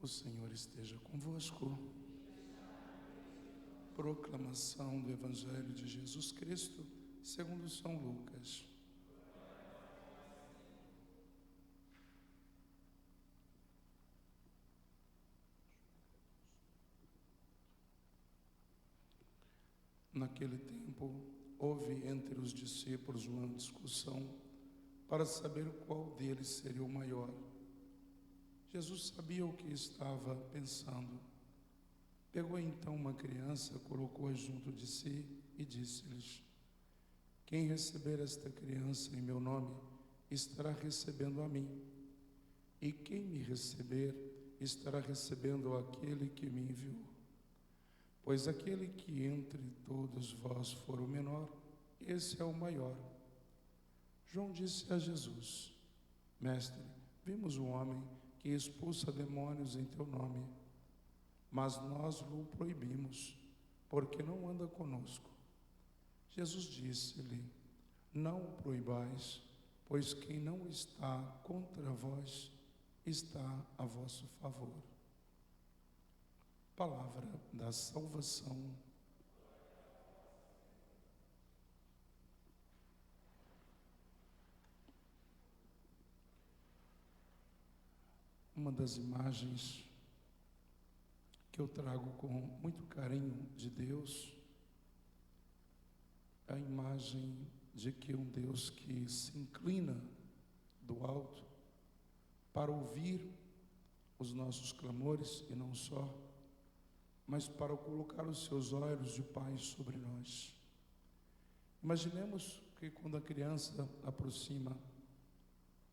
O Senhor esteja convosco. Proclamação do Evangelho de Jesus Cristo, segundo São Lucas. Naquele tempo, houve entre os discípulos uma discussão para saber qual deles seria o maior. Jesus sabia o que estava pensando. Pegou então uma criança, colocou-a junto de si e disse-lhes: quem receber esta criança em meu nome, estará recebendo a mim. E quem me receber, estará recebendo aquele que me enviou. Pois aquele que entre todos vós for o menor, esse é o maior. João disse a Jesus: Mestre, vimos um homem que expulsa demônios em teu nome, mas nós o proibimos, porque não anda conosco. Jesus disse-lhe: não o proibais, pois quem não está contra vós, está a vosso favor. Palavra da salvação. Uma das imagens que eu trago com muito carinho de Deus é a imagem de que um Deus que se inclina do alto para ouvir os nossos clamores, e não só, mas para colocar os seus olhos de Pai sobre nós. Imaginemos que quando a criança aproxima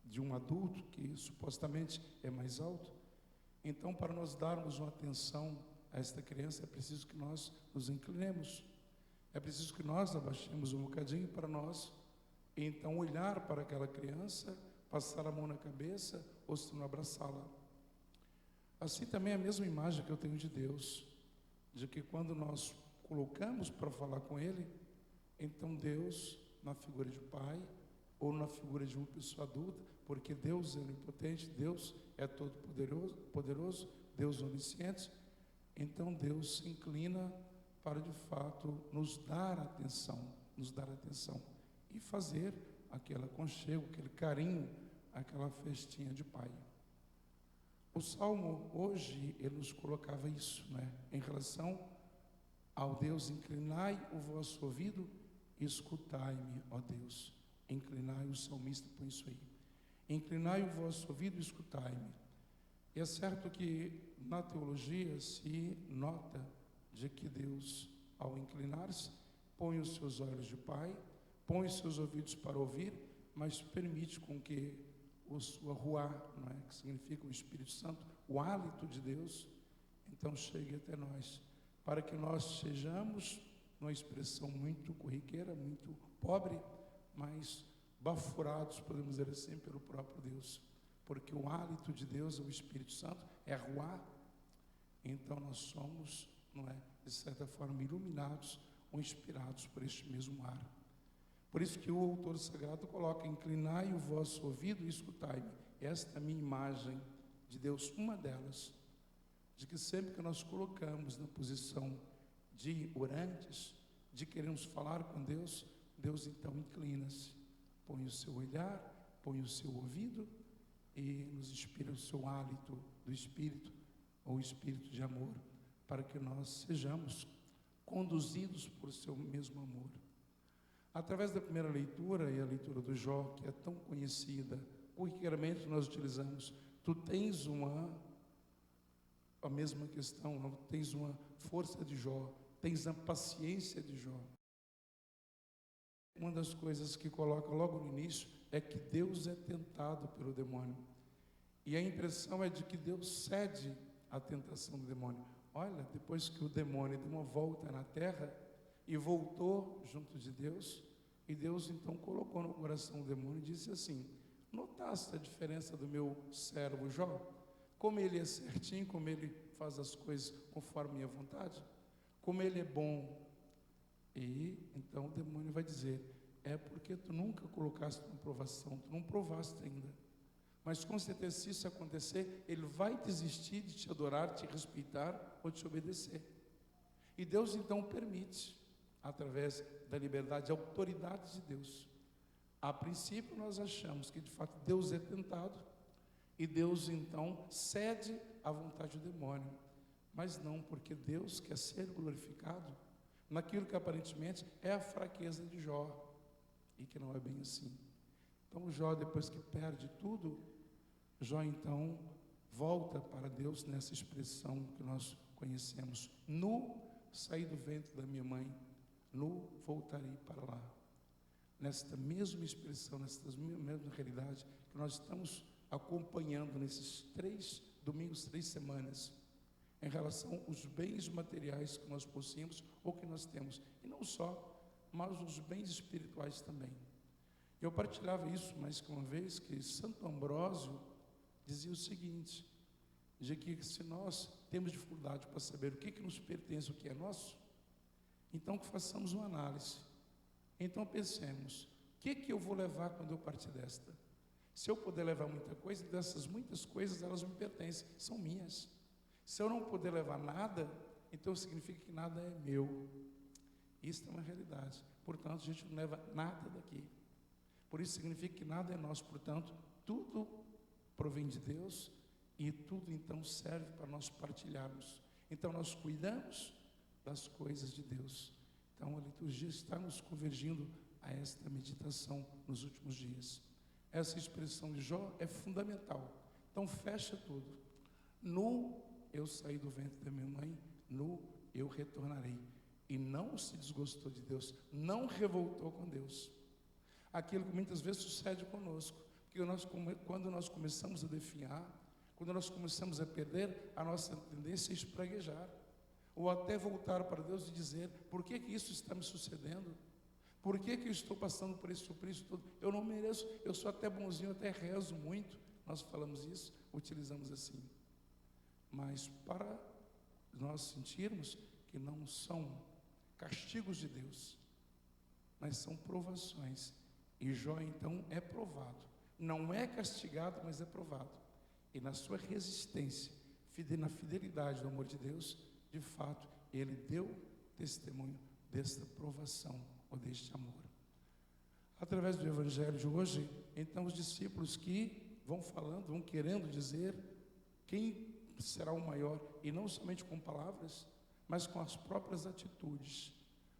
de um adulto que supostamente é mais alto, então para nós darmos uma atenção a esta criança é preciso que nós nos inclinemos, é preciso que nós abaixemos um bocadinho para nós então olhar para aquela criança, passar a mão na cabeça ou se não abraçá-la. Assim também é a mesma imagem que eu tenho de Deus, de que quando nós colocamos para falar com Ele, então Deus, na figura de Pai, ou na figura de uma pessoa adulta, porque Deus é onipotente, Deus é todo poderoso, Deus onisciente, então Deus se inclina para de fato nos dar atenção e fazer aquele aconchego, aquele carinho, aquela festinha de Pai. O Salmo hoje, ele nos colocava isso, em relação ao Deus: inclinai o vosso ouvido e escutai-me, ó Deus. Inclinai, o salmista põe isso aí. Inclinai o vosso ouvido e escutai-me. E é certo que na teologia se nota de que Deus, ao inclinar-se, põe os seus olhos de Pai, põe os seus ouvidos para ouvir, mas permite com que o sua ruá, que significa o Espírito Santo, o hálito de Deus, então chegue até nós, para que nós sejamos, numa expressão muito corriqueira, muito pobre, mas bafurados, podemos dizer assim, pelo próprio Deus, porque o hálito de Deus, o Espírito Santo, é ruá. Então nós somos, de certa forma, iluminados ou inspirados por este mesmo ar. Por isso que o autor sagrado coloca: inclinai o vosso ouvido e escutai-me. Esta é a minha imagem de Deus, uma delas, de que sempre que nós colocamos na posição de orantes, de queremos falar com Deus, Deus então inclina-se, põe o seu olhar, põe o seu ouvido e nos inspira o seu hálito do Espírito, ou Espírito de amor, para que nós sejamos conduzidos por seu mesmo amor. Através da primeira leitura e a leitura do Jó, que é tão conhecida, corriqueiramente nós utilizamos: tu tens a mesma questão, tens uma força de Jó, tens a paciência de Jó. Uma das coisas que coloca logo no início é que Deus é tentado pelo demônio. E a impressão é de que Deus cede à tentação do demônio. Olha, depois que o demônio deu uma volta na terra e voltou junto de Deus, e Deus então colocou no coração do demônio e disse assim: notaste a diferença do meu servo Jó? Como ele é certinho, como ele faz as coisas conforme a minha vontade, como ele é bom. E então o demônio vai dizer: é porque tu nunca colocaste uma provação, tu não provaste ainda, Mas com certeza, se isso acontecer, ele vai desistir de te adorar, te respeitar ou te obedecer. E Deus então permite, através da liberdade, a autoridade de Deus. A princípio nós achamos que de fato Deus é tentado, e Deus então cede à vontade do demônio. Mas não, porque Deus quer ser glorificado naquilo que aparentemente é a fraqueza de Jó, e que não é bem assim. Então Jó, depois que perde tudo, Jó então volta para Deus nessa expressão que nós conhecemos: nu saí do ventre da minha mãe, nu voltarei para lá. Nesta mesma expressão, nesta mesma realidade que nós estamos acompanhando nesses 3 domingos, 3 semanas, em relação aos bens materiais que nós possuímos ou que nós temos, e não só, mas os bens espirituais também. Eu partilhava isso mais que uma vez, que Santo Ambrósio dizia o seguinte, de que se nós temos dificuldade para saber o que nos pertence, o que é nosso, então que façamos uma análise. Então pensemos, o que eu vou levar quando eu partir desta? Se eu puder levar muita coisa, dessas muitas coisas elas me pertencem, são minhas. Se eu não puder levar nada, então significa que nada é meu. Isso é uma realidade. Portanto, a gente não leva nada daqui. Por isso significa que nada é nosso. Portanto, tudo provém de Deus e tudo então serve para nós partilharmos. Então nós cuidamos das coisas de Deus. Então a liturgia está nos convergindo a esta meditação nos últimos dias. Essa expressão de Jó é fundamental. Então fecha tudo. Nu eu saí do ventre da minha mãe, nu eu retornarei. E não se desgostou de Deus, não revoltou com Deus. Aquilo que muitas vezes sucede conosco, porque quando nós começamos a definhar, quando nós começamos a perder, a nossa tendência é espraguejar, ou até voltar para Deus e dizer: por que isso está me sucedendo? Por que eu estou passando por isso tudo? Eu não mereço, eu sou até bonzinho, até rezo muito. Nós falamos isso, utilizamos assim. Mas para nós sentirmos que não são castigos de Deus, mas são provações. E Jó então é provado, não é castigado, mas é provado. E na sua resistência, na fidelidade do amor de Deus, de fato, ele deu testemunho desta provação ou deste amor. Através do Evangelho de hoje, então os discípulos que vão falando, vão querendo dizer quem será o maior, e não somente com palavras, mas com as próprias atitudes,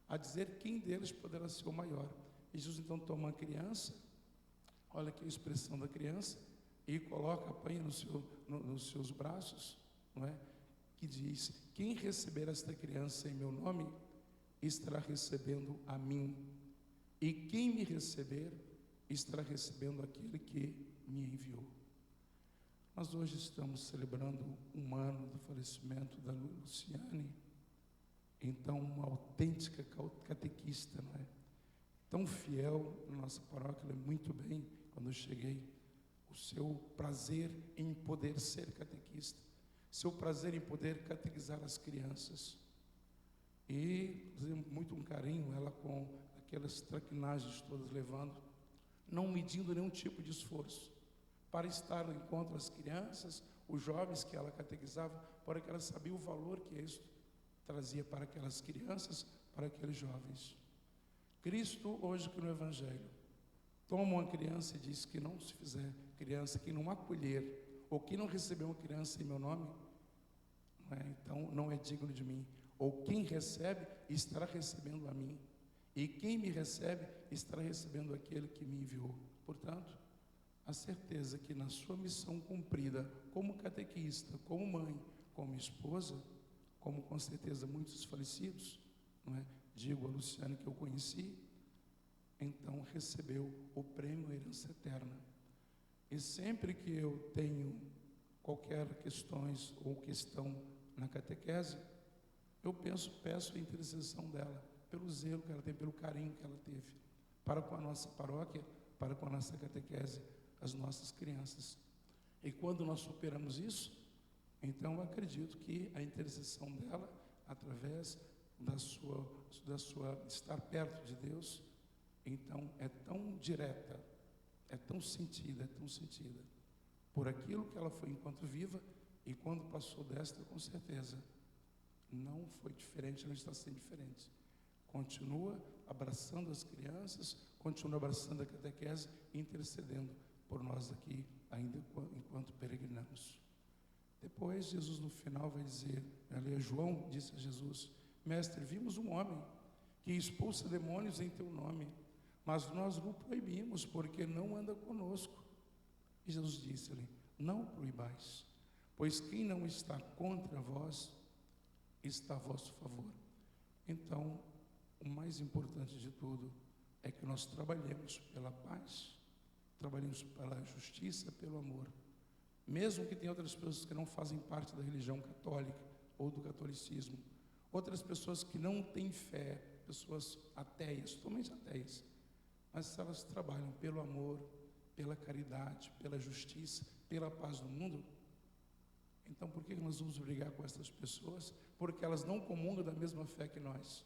a dizer quem deles poderá ser o maior. E Jesus então toma a criança, olha aqui a expressão da criança, e coloca, apanha nos seus braços, não é? Que diz: quem receber esta criança em meu nome, estará recebendo a mim, e quem me receber, estará recebendo aquele que me enviou. Nós hoje estamos celebrando 1 ano do falecimento da Luciane, então uma autêntica catequista, não é? Tão fiel na nossa paróquia, ela é muito bem, quando eu cheguei, o seu prazer em poder ser catequista, seu prazer em poder catequizar as crianças, e muito um carinho, ela com aquelas traquinagens todas levando, não medindo nenhum tipo de esforço, para estar no encontro das crianças, os jovens que ela catequizava, para que ela sabia o valor que isso trazia para aquelas crianças, para aqueles jovens. Cristo, hoje que no Evangelho, toma uma criança e diz que não se fizer criança, que não acolher, ou que não receber uma criança em meu nome, não é? Então não é digno de mim. Ou quem recebe, estará recebendo a mim. E quem me recebe, estará recebendo aquele que me enviou. Portanto, a certeza que na sua missão cumprida, como catequista, como mãe, como esposa, como com certeza muitos falecidos, não é? Digo a Luciane que eu conheci, então recebeu o prêmio Herança Eterna. E sempre que eu tenho qualquer questões ou questão na catequese, eu peço a intercessão dela, pelo zelo que ela tem, pelo carinho que ela teve, para com a nossa paróquia, para com a nossa catequese, as nossas crianças. E quando nós superamos isso, então eu acredito que a intercessão dela, através da sua estar perto de Deus, então é tão direta, é tão sentida, por aquilo que ela foi enquanto viva, e quando passou desta, com certeza, não foi diferente, não está sendo diferente. Continua abraçando as crianças, continua abraçando a catequese e intercedendo por nós aqui, ainda enquanto peregrinamos. Depois, Jesus no final vai dizer, João disse a Jesus: Mestre, vimos um homem que expulsa demônios em teu nome, mas nós o proibimos, porque não anda conosco. E Jesus disse-lhe: não o proibais, pois quem não está contra vós, está a vosso favor. Então, o mais importante de tudo é que nós trabalhemos pela paz, trabalhemos pela justiça, pelo amor. Mesmo que tenha outras pessoas que não fazem parte da religião católica ou do catolicismo, outras pessoas que não têm fé, pessoas ateias, totalmente ateias, mas elas trabalham pelo amor, pela caridade, pela justiça, pela paz no mundo. Então, por que nós vamos brigar com essas pessoas? Porque elas não comungam da mesma fé que nós.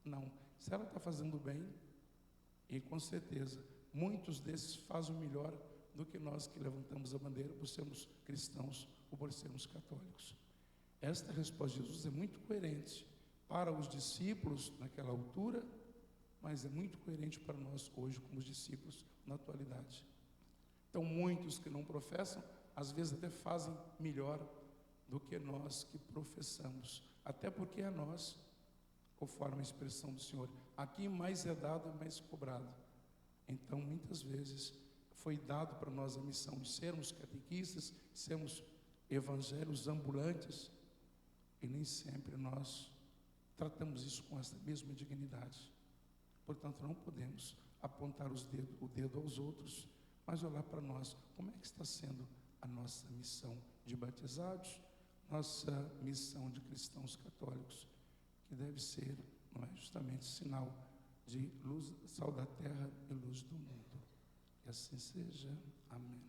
Não. Se ela está fazendo bem, e com certeza, muitos desses fazem o melhor do que nós que levantamos a bandeira por sermos cristãos ou por sermos católicos. Esta resposta de Jesus é muito coerente para os discípulos naquela altura, mas é muito coerente para nós hoje como discípulos na atualidade. Então, muitos que não professam, às vezes até fazem melhor do que nós que professamos, até porque é nós, conforme a expressão do Senhor, aqui mais é dado, mais cobrado. Então, muitas vezes, foi dado para nós a missão de sermos catequistas, sermos evangelhos ambulantes, e nem sempre nós tratamos isso com essa mesma dignidade. Portanto, não podemos apontar o dedo aos outros, mas olhar para nós, como é que está sendo a nossa missão de batizados, nossa missão de cristãos católicos, que deve ser, não é, justamente sinal de luz, sal da terra e luz do mundo. Que assim seja. Amém.